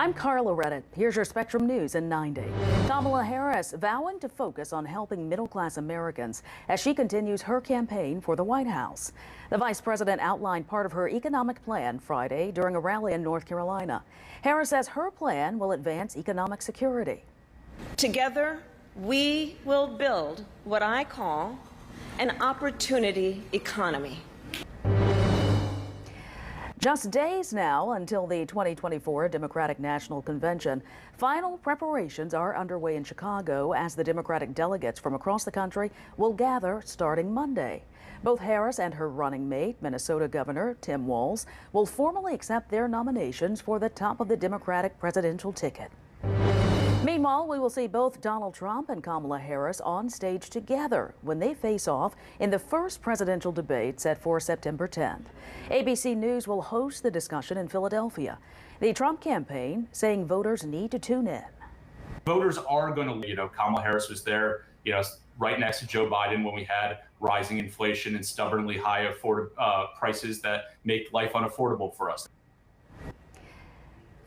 I'm Carla Reddit. Here's your Spectrum News in 90. Kamala Harris vowing to focus on helping middle-class Americans as she continues her campaign for the White House. The vice president outlined part of her economic plan Friday during a rally in North Carolina. Harris says her plan will advance economic security. Together, we will build what I call an opportunity economy. Just days now until the 2024 Democratic National Convention. Final preparations are underway in Chicago as the Democratic delegates from across the country will gather starting Monday. Both Harris and her running mate, Minnesota Governor Tim Walz, will formally accept their nominations for the top of the Democratic presidential ticket. Meanwhile, we will see both Donald Trump and Kamala Harris on stage together when they face off in the first presidential debate set for September 10th. ABC News will host the discussion in Philadelphia. The Trump campaign saying voters need to tune in. Voters are going to, Kamala Harris was there, right next to Joe Biden when we had rising inflation and stubbornly high prices that make life unaffordable for us.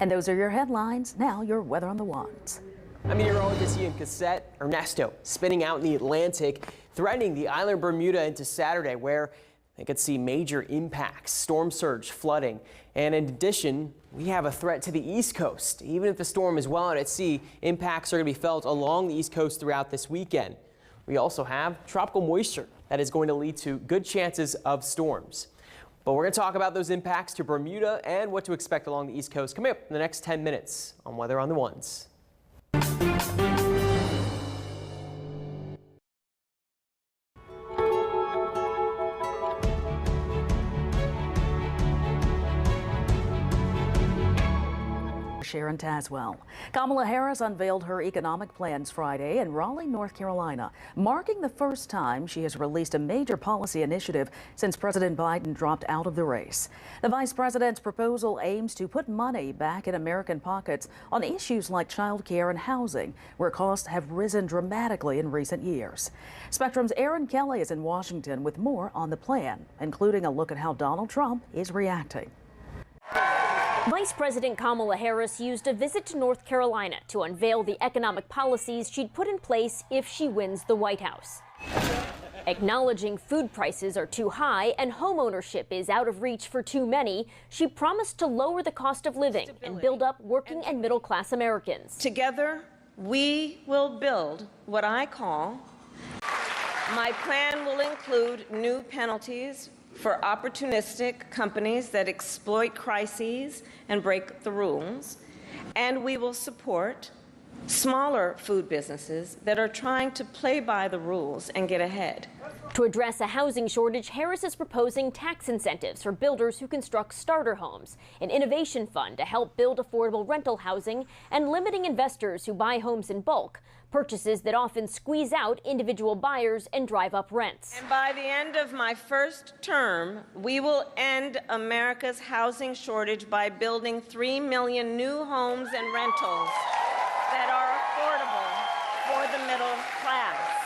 And those are your headlines. Now your weather on the ones. I'm meteorologist Ian Cassette. Ernesto spinning out in the Atlantic, threatening the island Bermuda into Saturday, where they could see major impacts, storm surge, flooding. And in addition, we have a threat to the East Coast. Even if the storm is well out at sea, impacts are going to be felt along the East Coast throughout this weekend. We also have tropical moisture that is going to lead to good chances of storms. But we're going to talk about those impacts to Bermuda and what to expect along the East Coast coming up in the next 10 minutes on Weather on the Ones. Sharon Taswell. Kamala Harris unveiled her economic plans Friday in Raleigh, North Carolina, marking the first time she has released a major policy initiative since President Biden dropped out of the race. The vice president's proposal aims to put money back in American pockets on issues like child care and housing, where costs have risen dramatically in recent years. Spectrum's Errol Kelly is in Washington with more on the plan, including a look at how Donald Trump is reacting. Vice President Kamala Harris used a visit to North Carolina to unveil the economic policies she'd put in place if she wins the White House. Acknowledging food prices are too high and homeownership is out of reach for too many, she promised to lower the cost of living and build up working and middle-class Americans. Together, we will build what I call my plan will include new penalties for opportunistic companies that exploit crises and break the rules, and we will support smaller food businesses that are trying to play by the rules and get ahead. To address a housing shortage, Harris is proposing tax incentives for builders who construct starter homes, an innovation fund to help build affordable rental housing, and limiting investors who buy homes in bulk, purchases that often squeeze out individual buyers and drive up rents. And by the end of my first term, we will end America's housing shortage by building 3 million new homes and rentals that are affordable for the middle class.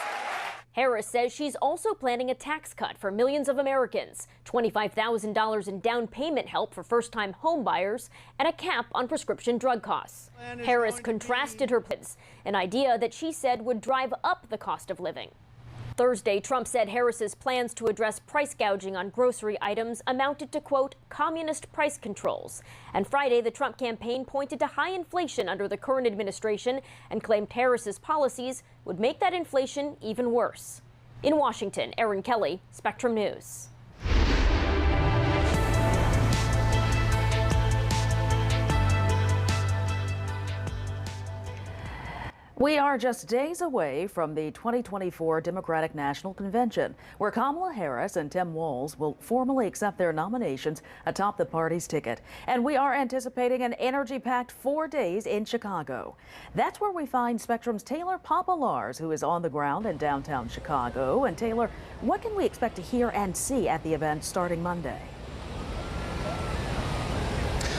Harris says she's also planning a tax cut for millions of Americans, $25,000 in down payment help for first-time home buyers, and a cap on prescription drug costs. Harris contrasted her plans, an idea that she said would drive up the cost of living. Thursday, Trump said Harris's plans to address price gouging on grocery items amounted to, quote, communist price controls. And Friday, the Trump campaign pointed to high inflation under the current administration and claimed Harris's policies would make that inflation even worse. In Washington, Errol Kelly, Spectrum News. We are just days away from the 2024 Democratic National Convention, where Kamala Harris and Tim Walz will formally accept their nominations atop the party's ticket. And we are anticipating an energy-packed 4 days in Chicago. That's where we find Spectrum's Taylor Popolars, who is on the ground in downtown Chicago. And Taylor, what can we expect to hear and see at the event starting Monday?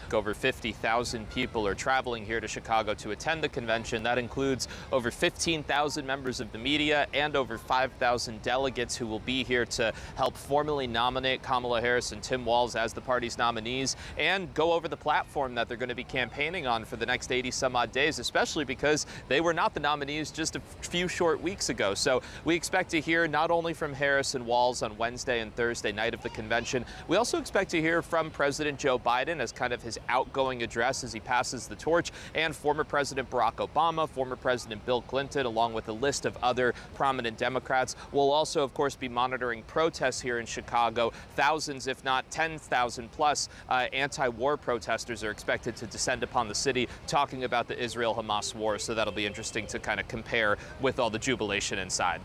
week. Over 50,000 people are traveling here to Chicago to attend the convention. That includes over 15,000 members of the media and over 5,000 delegates who will be here to help formally nominate Kamala Harris and Tim Walz as the party's nominees and go over the platform that they're going to be campaigning on for the next 80 some odd days, especially because they were not the nominees just a few short weeks ago. So we expect to hear not only from Harris and Walz on Wednesday and Thursday night of the convention, we also expect to hear from President Joe Biden as kind of his outgoing address as he passes the torch, and former President Barack Obama, former President Bill Clinton, along with a list of other prominent Democrats. We'll also, of course, be monitoring protests here in Chicago. Thousands, if not 10,000 plus anti-war protesters are expected to descend upon the city talking about the Israel-Hamas war. So that'll be interesting to kind of compare with all the jubilation inside.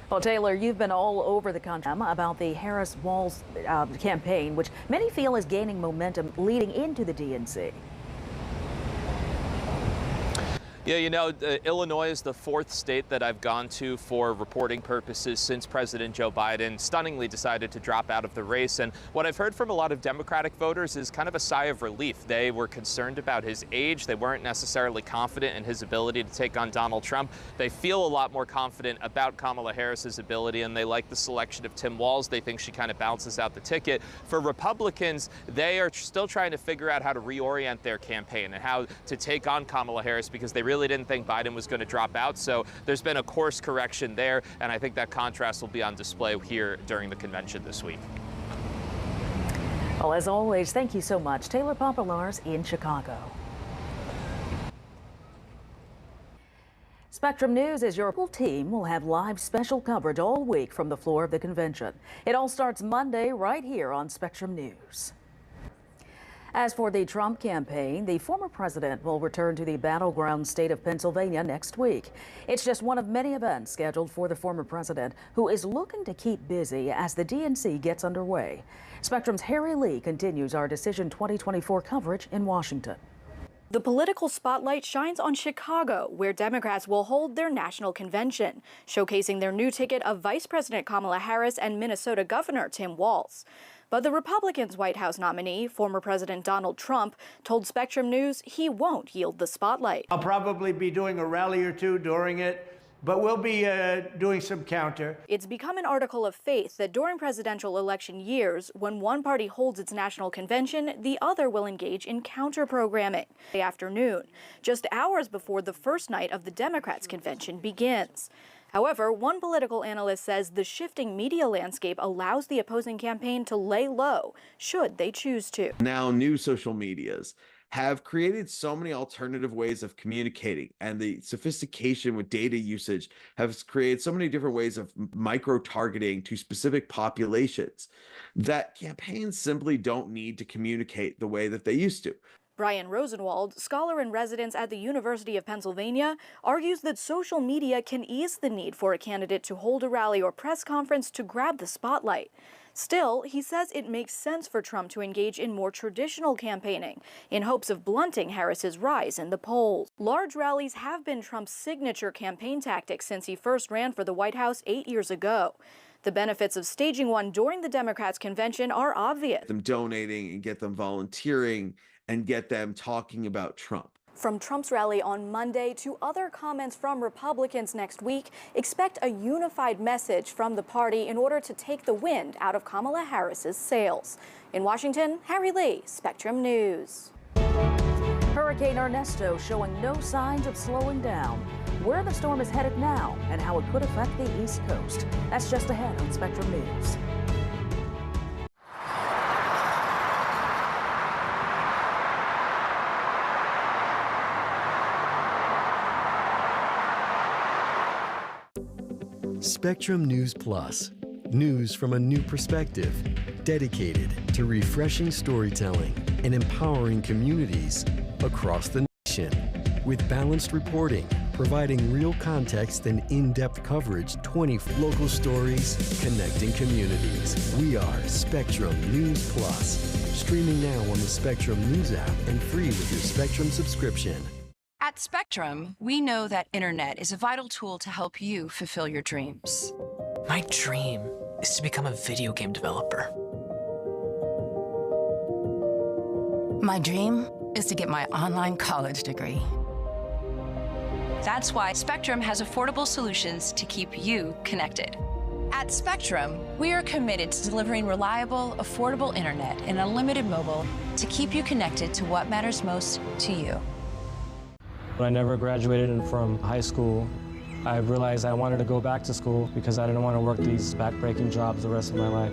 Well, Taylor, you've been all over the country about the Harris-Walz campaign, which many feel is gaining momentum leading into the DNC. Yeah, you know, Illinois is the fourth state that I've gone to for reporting purposes since President Joe Biden stunningly decided to drop out of the race. And what I've heard from a lot of Democratic voters is kind of a sigh of relief. They were concerned about his age. They weren't necessarily confident in his ability to take on Donald Trump. They feel a lot more confident about Kamala Harris's ability, and they like the selection of Tim Walz. They think she kind of bounces out the ticket. For Republicans, they are still trying to figure out how to reorient their campaign and how to take on Kamala Harris, because they really didn't think Biden was going to drop out. So there's been a course correction there, and I think that contrast will be on display here during the convention this week. Well, as always, thank you so much. Taylor Popolars in Chicago. Spectrum News is your team will have live special coverage all week from the floor of the convention. It all starts Monday right here on Spectrum News. As for the Trump campaign, the former president will return to the battleground state of Pennsylvania next week. It's just one of many events scheduled for the former president, who is looking to keep busy as the DNC gets underway. Spectrum's Harry Lee continues our Decision 2024 coverage in Washington. The political spotlight shines on Chicago, where Democrats will hold their national convention, showcasing their new ticket of Vice President Kamala Harris and Minnesota Governor Tim Walz. But the Republicans' White House nominee, former President Donald Trump, told Spectrum News he won't yield the spotlight. I'll probably be doing a rally or two during it, but we'll be doing some counter. It's become an article of faith that during presidential election years, when one party holds its national convention, the other will engage in counter-programming. The afternoon, just hours before the first night of the Democrats' convention begins. However, one political analyst says the shifting media landscape allows the opposing campaign to lay low, should they choose to. Now, new social medias have created so many alternative ways of communicating, and the sophistication with data usage has created so many different ways of micro-targeting to specific populations that campaigns simply don't need to communicate the way that they used to. Brian Rosenwald, scholar in residence at the University of Pennsylvania, argues that social media can ease the need for a candidate to hold a rally or press conference to grab the spotlight. Still, he says it makes sense for Trump to engage in more traditional campaigning in hopes of blunting Harris's rise in the polls. Large rallies have been Trump's signature campaign tactic since he first ran for the White House 8 years ago. The benefits of staging one during the Democrats' convention are obvious. Them donating and get them volunteering and get them talking about Trump. From Trump's rally on Monday to other comments from Republicans next week, expect a unified message from the party in order to take the wind out of Kamala Harris's sails. In Washington, Harry Lee, Spectrum News. Hurricane Ernesto showing no signs of slowing down. Where the storm is headed now and how it could affect the East Coast. That's just ahead on Spectrum News. Spectrum News Plus. News from a new perspective, dedicated to refreshing storytelling and empowering communities across the nation. With balanced reporting, providing real context and in-depth coverage, 20 local stories, connecting communities. We are Spectrum News Plus. Streaming now on the Spectrum News app and free with your Spectrum subscription. At Spectrum, we know that internet is a vital tool to help you fulfill your dreams. My dream is to become a video game developer. My dream is to get my online college degree. That's why Spectrum has affordable solutions to keep you connected. At Spectrum, we are committed to delivering reliable, affordable internet and unlimited mobile to keep you connected to what matters most to you. When I never graduated from high school, I realized I wanted to go back to school because I didn't want to work these back-breaking jobs the rest of my life.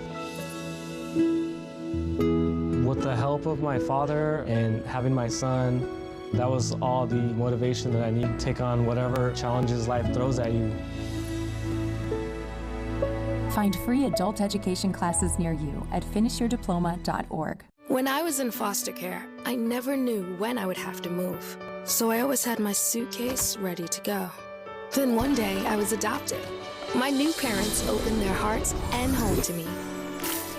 With the help of my father and having my son, that was all the motivation that I need to take on whatever challenges life throws at you. Find free adult education classes near you at finishyourdiploma.org. When I was in foster care, I never knew when I would have to move. So I always had my suitcase ready to go. Then one day I was adopted. My new parents opened their hearts and home to me.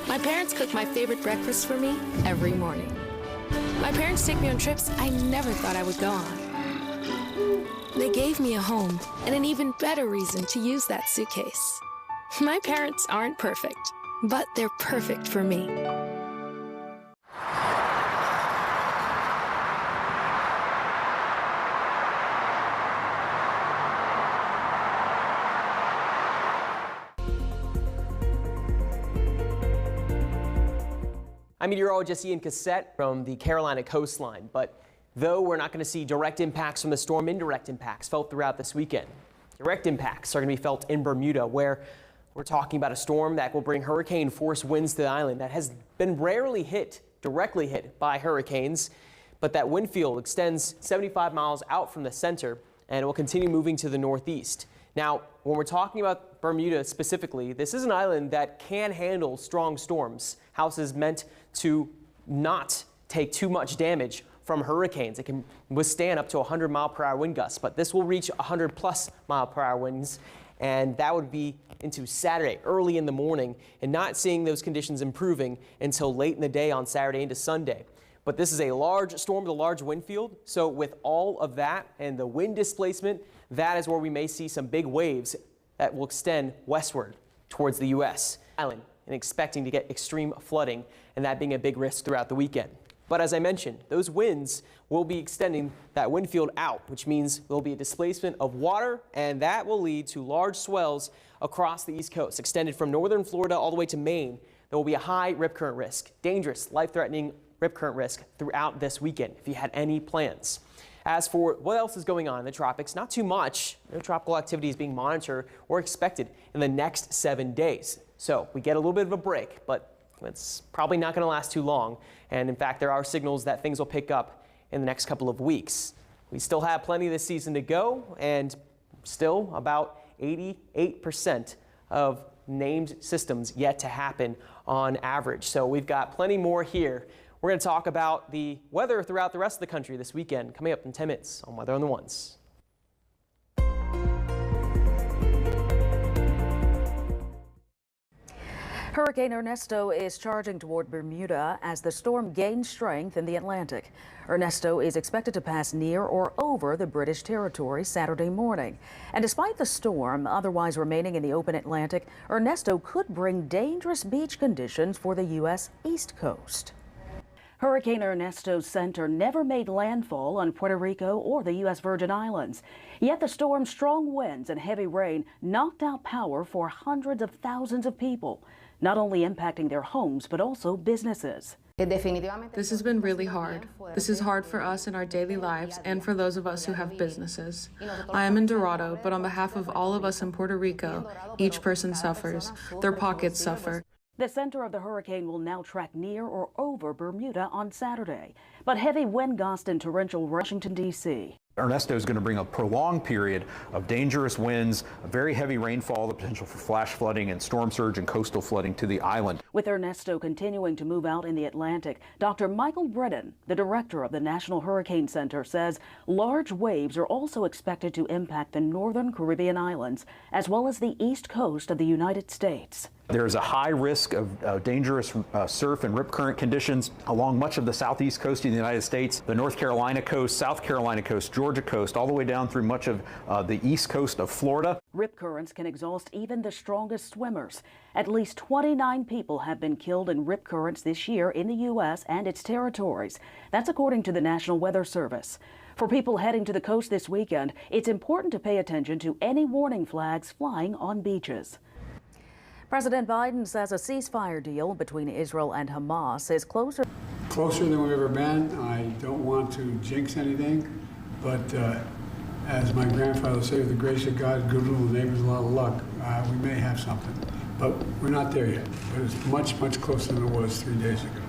My parents cook my favorite breakfast for me every morning. My parents take me on trips I never thought I would go on. They gave me a home and an even better reason to use that suitcase. My parents aren't perfect, but they're perfect for me. I'm meteorologist Ian Cassette from the Carolina coastline, but though we're not going to see direct impacts from the storm, indirect impacts felt throughout this weekend. Direct impacts are going to be felt in Bermuda, where we're talking about a storm that will bring hurricane force winds to the island that has been rarely directly hit by hurricanes, but that wind field extends 75 miles out from the center and it will continue moving to the northeast. Now, when we're talking about Bermuda specifically, this is an island that can handle strong storms. Houses meant to not take too much damage from hurricanes. It can withstand up to 100-mile-per-hour wind gusts, but this will reach 100-plus mile-per-hour winds, and that would be into Saturday, early in the morning, and not seeing those conditions improving until late in the day on Saturday into Sunday. But this is a large storm with a large wind field, so with all of that and the wind displacement, that is where we may see some big waves that will extend westward towards the U.S. island, and expecting to get extreme flooding, and that being a big risk throughout the weekend. But as I mentioned, those winds will be extending that wind field out, which means there will be a displacement of water, and that will lead to large swells across the East Coast, extended from northern Florida all the way to Maine. There will be a high rip current risk, dangerous, life-threatening rip current risk throughout this weekend if you had any plans. As for what else is going on in the tropics, not too much. No tropical activity is being monitored or expected in the next 7 days. So we get a little bit of a break, but it's probably not going to last too long. And in fact, there are signals that things will pick up in the next couple of weeks. We still have plenty of this season to go, and still about 88% of named systems yet to happen on average. So we've got plenty more here. We're going to talk about the weather throughout the rest of the country this weekend, coming up in 10 minutes on Weather on the Ones. Hurricane Ernesto is charging toward Bermuda as the storm gains strength in the Atlantic. Ernesto is expected to pass near or over the British territory Saturday morning. And despite the storm otherwise remaining in the open Atlantic, Ernesto could bring dangerous beach conditions for the U.S. East Coast. Hurricane Ernesto's center never made landfall on Puerto Rico or the U.S. Virgin Islands. Yet the storm's strong winds and heavy rain knocked out power for hundreds of thousands of people, not only impacting their homes, but also businesses. This has been really hard. This is hard for us in our daily lives and for those of us who have businesses. I am in Dorado, but on behalf of all of us in Puerto Rico, each person suffers. Their pockets suffer. The center of the hurricane will now track near or over Bermuda on Saturday, but heavy wind gusts in torrential Washington, D.C. Ernesto is going to bring a prolonged period of dangerous winds, a very heavy rainfall, the potential for flash flooding and storm surge and coastal flooding to the island. With Ernesto continuing to move out in the Atlantic, Dr. Michael Brennan, the director of the National Hurricane Center, says large waves are also expected to impact the northern Caribbean islands, as well as the east coast of the United States. There is a high risk of dangerous surf and rip current conditions along much of the southeast coast of the United States, the North Carolina coast, South Carolina coast, Georgia coast, all the way down through much of the east coast of Florida. Rip currents can exhaust even the strongest swimmers. At least 29 people have been killed in rip currents this year in the U.S. and its territories. That's according to the National Weather Service. For people heading to the coast this weekend, it's important to pay attention to any warning flags flying on beaches. President Biden says a ceasefire deal between Israel and Hamas is closer than we've ever been. I don't want to jinx anything, but as my grandfather would say, with the grace of God, good little neighbors, a lot of luck, we may have something. But we're not there yet. But it's much, much closer than it was 3 days ago.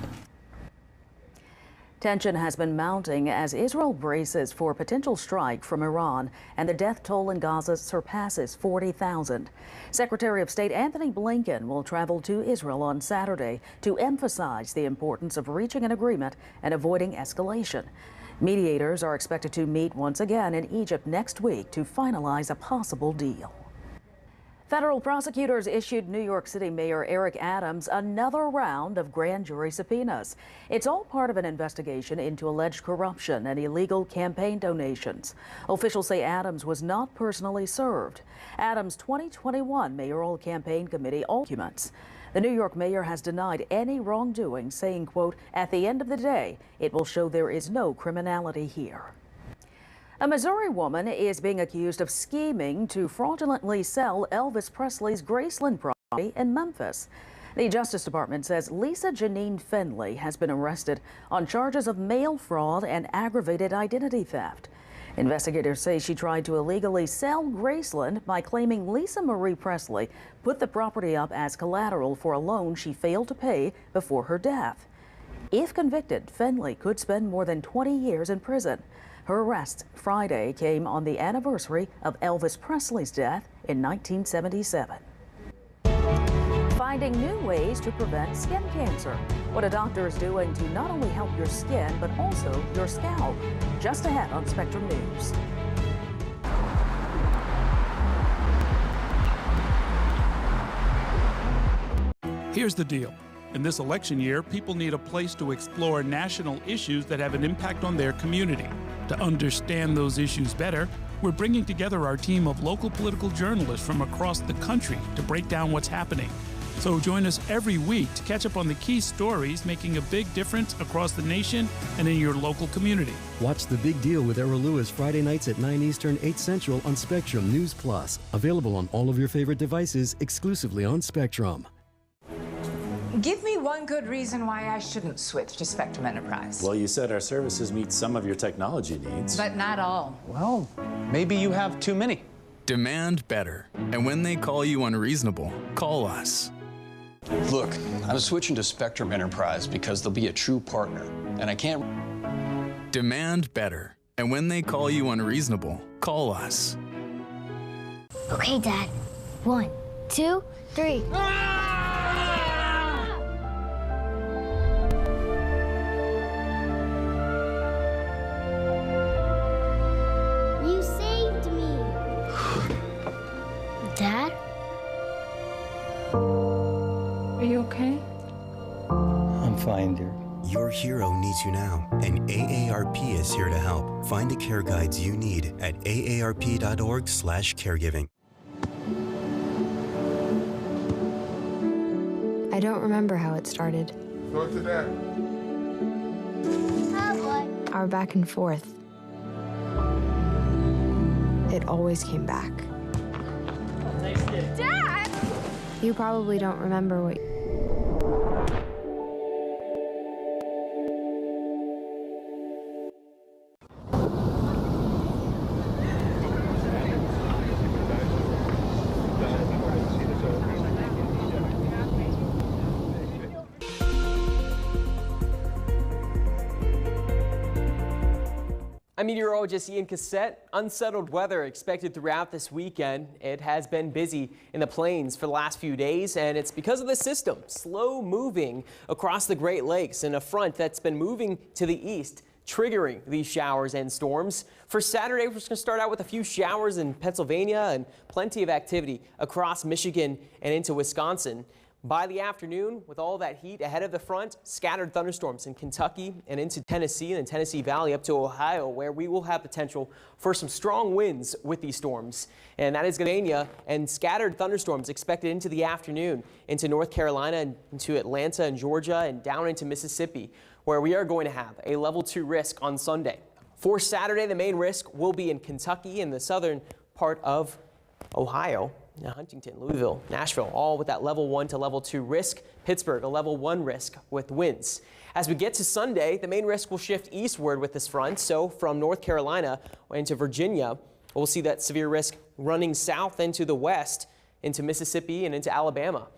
Tension has been mounting as Israel braces for a potential strike from Iran, and the death toll in Gaza surpasses 40,000. Secretary of State Anthony Blinken will travel to Israel on Saturday to emphasize the importance of reaching an agreement and avoiding escalation. Mediators are expected to meet once again in Egypt next week to finalize a possible deal. Federal prosecutors issued New York City Mayor Eric Adams another round of grand jury subpoenas. It's all part of an investigation into alleged corruption and illegal campaign donations. Officials say Adams was not personally served. Adams' 2021 mayoral campaign committee documents. The New York mayor has denied any wrongdoing, saying, quote, "At the end of the day, it will show there is no criminality here." A Missouri woman is being accused of scheming to fraudulently sell Elvis Presley's Graceland property in Memphis. The Justice Department says Lisa Janine Finley has been arrested on charges of mail fraud and aggravated identity theft. Investigators say she tried to illegally sell Graceland by claiming Lisa Marie Presley put the property up as collateral for a loan she failed to pay before her death. If convicted, Finley could spend more than 20 years in prison. Her arrest Friday came on the anniversary of Elvis Presley's death in 1977. Finding new ways to prevent skin cancer. What a doctor is doing to not only help your skin, but also your scalp. Just ahead on Spectrum News. Here's the deal. In this election year, people need a place to explore national issues that have an impact on their community. To understand those issues better, we're bringing together our team of local political journalists from across the country to break down what's happening. So join us every week to catch up on the key stories making a big difference across the nation and in your local community. Watch The Big Deal with Errol Lewis Friday nights at 9 Eastern, 8 Central on Spectrum News Plus. Available on all of your favorite devices exclusively on Spectrum. Give me one good reason why I shouldn't switch to Spectrum Enterprise. Well, you said our services meet some of your technology needs. But not all. Well, maybe you have too many. Demand better. And when they call you unreasonable, call us. Look, I'm switching to Spectrum Enterprise because they'll be a true partner, and I can't... Demand better. And when they call you unreasonable, call us. Okay, Dad. 1, 2, 3. You saved me. Dad? Are you okay? I'm fine, dear. Your hero needs you now, and AARP is here to help. Find the care guides you need at aarp.org/caregiving. I don't remember how it started. Go to that. Our back and forth. It always came back. Dad! You probably don't remember what... I'm meteorologist Ian Cassette. Unsettled weather expected throughout this weekend. It has been busy in the plains for the last few days, and it's because of the system slow moving across the Great Lakes in a front that's been moving to the east, triggering these showers and storms. For Saturday, we're just going to start out with a few showers in Pennsylvania and plenty of activity across Michigan and into Wisconsin. By the afternoon, with all that heat ahead of the front, scattered thunderstorms in Kentucky and into Tennessee and the Tennessee Valley up to Ohio, where we will have potential for some strong winds with these storms. And that is Pennsylvania, and scattered thunderstorms expected into the afternoon into North Carolina and into Atlanta and Georgia and down into Mississippi, where we are going to have a level 2 risk on Sunday. For Saturday, the main risk will be in Kentucky and the southern part of Ohio. Huntington, Louisville, Nashville, all with that level 1 to level 2 risk. Pittsburgh, a level 1 risk with winds. As we get to Sunday, the main risk will shift eastward with this front. So from North Carolina into Virginia, we'll see that severe risk running south into the west, into Mississippi and into Alabama.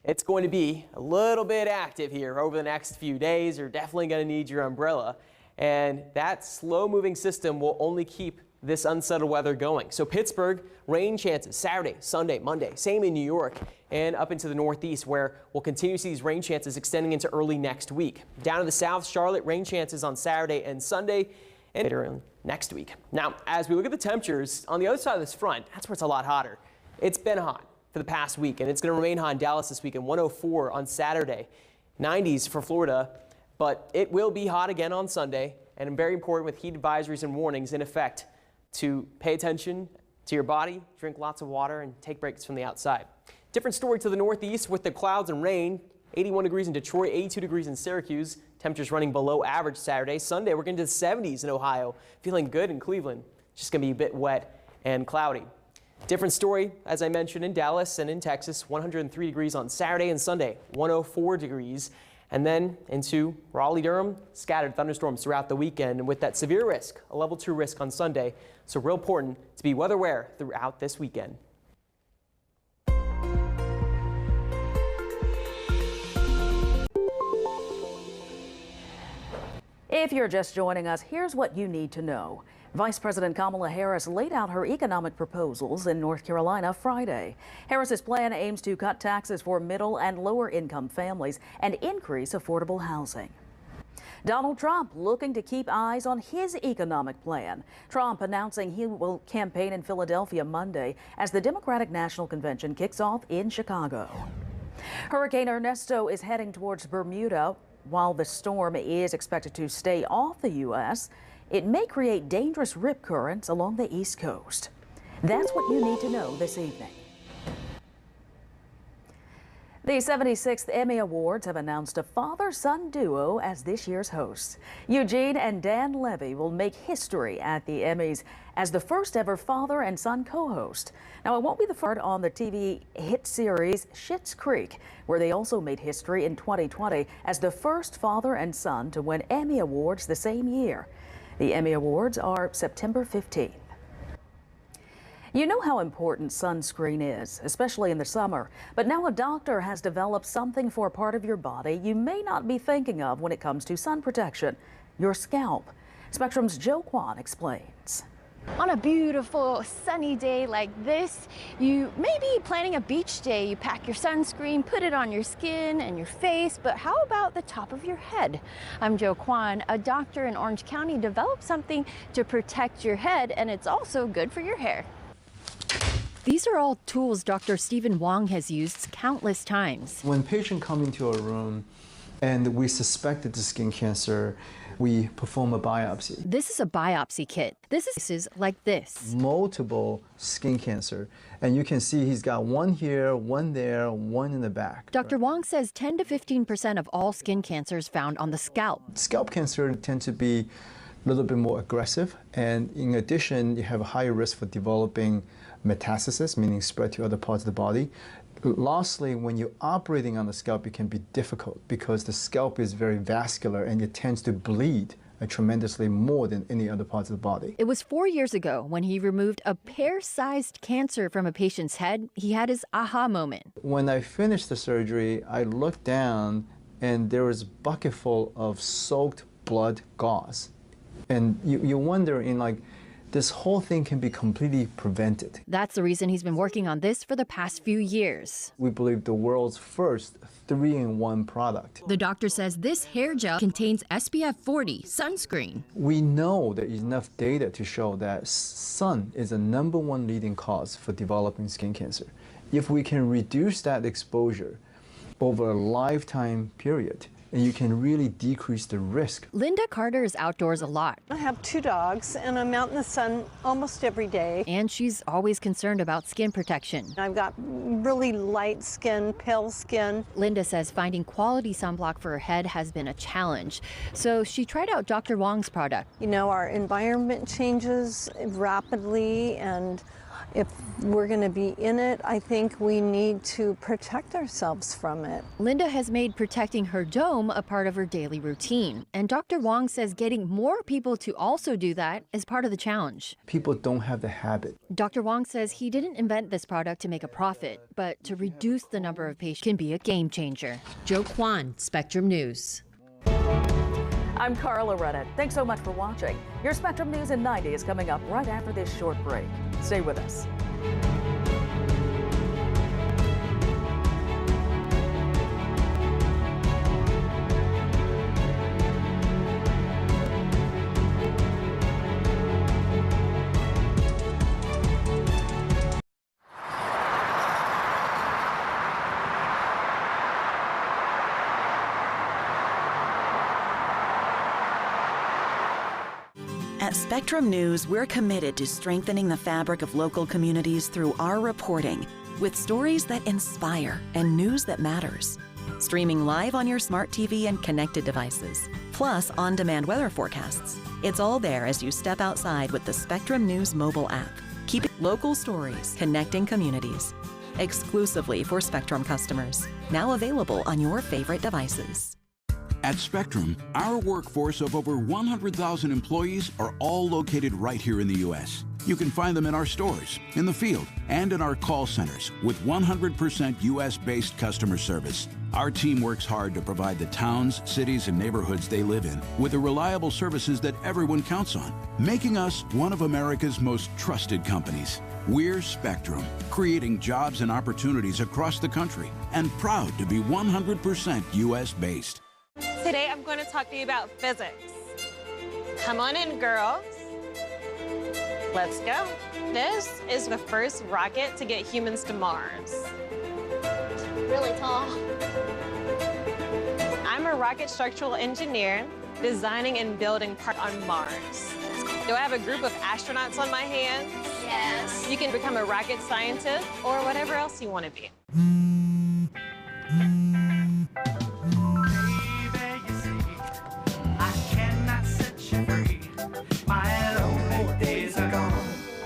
It's going to be a little bit active here over the next few days. You're definitely going to need your umbrella. And that slow-moving system will only keep this unsettled weather going. So Pittsburgh, rain chances Saturday, Sunday, Monday. Same in New York and up into the northeast, where we'll continue to see these rain chances extending into early next week. Down to the south, Charlotte, rain chances on Saturday and Sunday and later in next week. Now, as we look at the temperatures on the other side of this front, that's where it's a lot hotter. It's been hot for the past week, and it's going to remain hot in Dallas this weekend. 104 on Saturday, 90s for Florida, but it will be hot again on Sunday, and very important with heat advisories and warnings in effect to pay attention to your body, drink lots of water, and take breaks from the outside. Different story to the northeast with the clouds and rain. 81 degrees in Detroit, 82 degrees in Syracuse. Temperatures running below average Saturday. Sunday, we're getting to the 70s in Ohio. Feeling good in Cleveland. Just going to be a bit wet and cloudy. Different story, as I mentioned, in Dallas and in Texas. 103 degrees on Saturday and Sunday. 104 degrees. And then into Raleigh-Durham, scattered thunderstorms throughout the weekend. And with that severe risk, a level 2 risk on Sunday. So real important to be weather aware throughout this weekend. If you're just joining us, here's what you need to know. Vice President Kamala Harris laid out her economic proposals in North Carolina Friday. Harris's plan aims to cut taxes for middle and lower income families and increase affordable housing. Donald Trump looking to keep eyes on his economic plan. Trump announcing he will campaign in Philadelphia Monday as the Democratic National Convention kicks off in Chicago. Hurricane Ernesto is heading towards Bermuda. While the storm is expected to stay off the U.S., it may create dangerous rip currents along the East Coast. That's what you need to know this evening. The 76th Emmy Awards have announced a father-son duo as this year's hosts. Eugene and Dan Levy will make history at the Emmys as the first ever father and son co-host. Now, it won't be the first on the TV hit series Schitt's Creek, where they also made history in 2020 as the first father and son to win Emmy Awards the same year. The Emmy Awards are September 15th. You know how important sunscreen is, especially in the summer, but now a doctor has developed something for a part of your body you may not be thinking of when it comes to sun protection: your scalp. Spectrum's Joe Kwan explains. On a beautiful sunny day like this, you may be planning a beach day. You pack your sunscreen, put it on your skin and your face, but how about the top of your head? I'm Joe Kwan. A doctor in Orange County developed something to protect your head, and it's also good for your hair. These are all tools Dr. Stephen Wong has used countless times. When patients come into a room and we suspect it's skin cancer, we perform a biopsy. This is a biopsy kit. This is like this. Multiple skin cancer. And you can see he's got one here, one there, one in the back. Dr. Wong says 10 to 15% of all skin cancers found on the scalp. Scalp cancer tend to be a little bit more aggressive. And in addition, you have a higher risk for developing metastasis, meaning spread to other parts of the body. Lastly, when you're operating on the scalp, it can be difficult because the scalp is very vascular and it tends to bleed tremendously more than any other parts of the body. It was 4 years ago when he removed a pear-sized cancer from a patient's head. He had his aha moment. When I finished the surgery, I looked down and there was a bucket full of soaked blood gauze. And you wonder, this whole thing can be completely prevented. That's the reason he's been working on this for the past few years. We believe the world's first 3-in-1 product. The doctor says this hair gel contains SPF 40 sunscreen. We know there is enough data to show that sun is the #1 leading cause for developing skin cancer. If we can reduce that exposure, over a lifetime period, and you can really decrease the risk. Linda Carter is outdoors a lot. I have 2 dogs, and I'm out in the sun almost every day. And she's always concerned about skin protection. I've got really light skin, pale skin. Linda says finding quality sunblock for her head has been a challenge. So she tried out Dr. Wong's product. You know, our environment changes rapidly, and if we're going to be in it, I think we need to protect ourselves from it. Linda has made protecting her dome a part of her daily routine. And Dr. Wong says getting more people to also do that is part of the challenge. People don't have the habit. Dr. Wong says he didn't invent this product to make a profit, but to reduce the number of patients can be a game changer. Jo Kwan, Spectrum News. I'm Carla Redden. Thanks so much for watching. Your Spectrum News in 90 is coming up right after this short break. Stay with us. At Spectrum News, we're committed to strengthening the fabric of local communities through our reporting, with stories that inspire and news that matters. Streaming live on your smart TV and connected devices, plus on-demand weather forecasts. It's all there as you step outside with the Spectrum News mobile app. Keeping local stories, connecting communities. Exclusively for Spectrum customers. Now available on your favorite devices. At Spectrum, our workforce of over 100,000 employees are all located right here in the U.S. You can find them in our stores, in the field, and in our call centers with 100% U.S.-based customer service. Our team works hard to provide the towns, cities, and neighborhoods they live in with the reliable services that everyone counts on, making us one of America's most trusted companies. We're Spectrum, creating jobs and opportunities across the country, and proud to be 100% U.S.-based. Today I'm going to talk to you about physics. Come on in, girls. Let's go. This is the first rocket to get humans to Mars. Really tall. I'm a rocket structural engineer designing and building parts on Mars. Do I have a group of astronauts on my hands? Yes. You can become a rocket scientist or whatever else you want to be.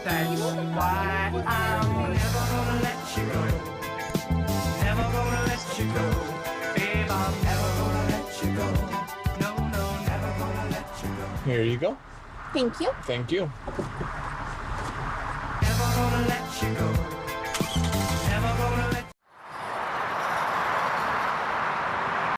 That's why I'm never gonna let you go. Never gonna let you go. Babe, I'm never gonna let you go. No, no, never gonna let you go. Here you go. Thank you. Thank you. Never gonna let you go.